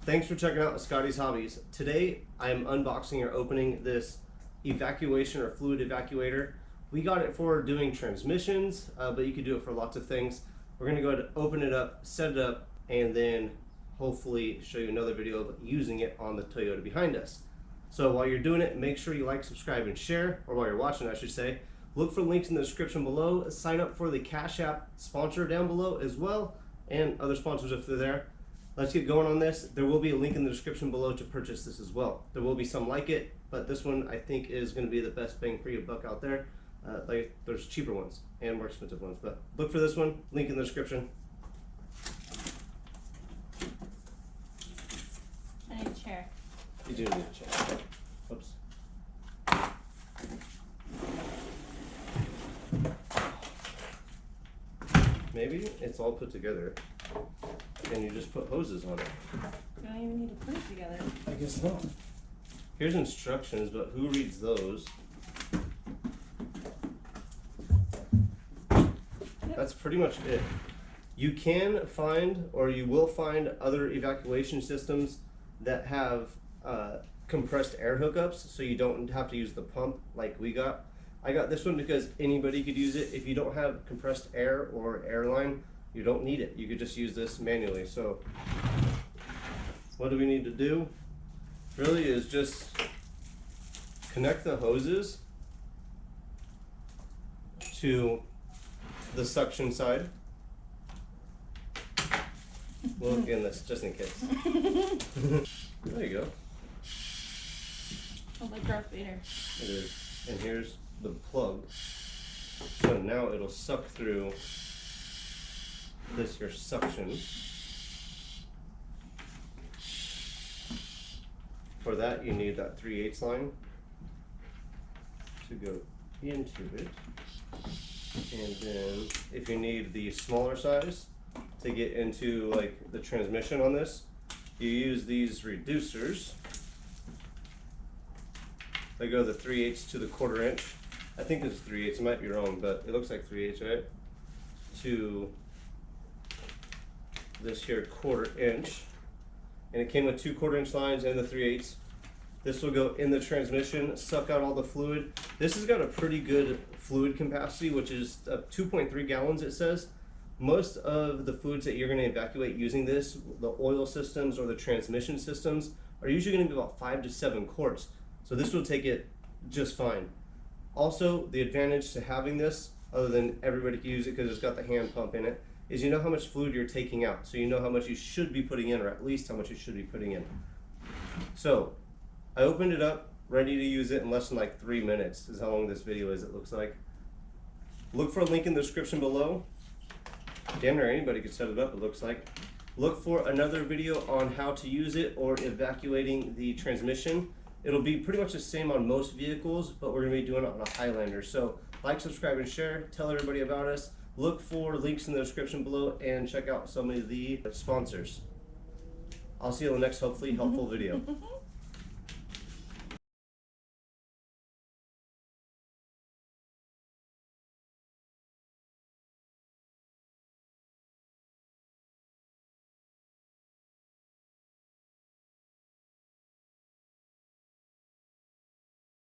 Thanks for checking out Scotty's Hobbies. Today I am unboxing or opening this evacuation or fluid evacuator. We got it for doing transmissions, but you could do it for lots of things. We're going to go ahead and open it up, set it up, and then hopefully show you another video of using it on the Toyota behind us. So while you're doing it, make sure you like, subscribe, and share, or while you're watching I should say. Look for links in the description below. Sign up for the Cash App sponsor down below as well, and other sponsors if they're there. Let's get going on this. There will be a link in the description below to purchase this as well. There will be some like it, but this one I think is going to be the best bang for your buck out there. There's cheaper ones and more expensive ones, but look for this one. Link in the description. I need a chair. You do need a chair. Oops. Maybe it's all put together and you just put hoses on it. You don't even need to put it together. I guess not. Here's instructions, but who reads those? Yep. That's pretty much it. You can find, or you will find, other evacuation systems that have compressed air hookups, so you don't have to use the pump like we got. I got this one because anybody could use it. If you don't have compressed air or airline, you don't need it. You could just use this manually. So what do we need to do? Really is just connect the hoses to the suction side. We'll look in this just in case. There you go. Oh, like Darth Vader. It is. And here's the plug. So now it'll suck through this here suction. For that you need that 3/8 line to go into it. And then if you need the smaller size to get into like the transmission on this, you use these reducers. They go the 3/8 to the 1/4 inch. I think it's 3/8, it might be wrong, but it looks like 3/8, right? To this here 1/4 inch. And it came with 2 1/4 inch lines and the 3/8. This will go in the transmission, suck out all the fluid. This has got a pretty good fluid capacity, which is 2.3 gallons it says. Most of the fluids that you're going to evacuate using this, the oil systems or the transmission systems, are usually going to be about 5 to 7 quarts. So this will take it just fine. Also, the advantage to having this, other than everybody can use it because it's got the hand pump in it, is you know how much fluid you're taking out. So you know how much you should be putting in, or at least how much you should be putting in. So I opened it up, ready to use it in less than like 3 minutes is how long this video is, it looks like. Look for a link in the description below. Damn near anybody could set it up, it looks like. Look for another video on how to use it or evacuating the transmission. It'll be pretty much the same on most vehicles, but we're going to be doing it on a Highlander. So like, subscribe, and share. Tell everybody about us. Look for links in the description below and check out some of the sponsors. I'll see you in the next hopefully helpful video.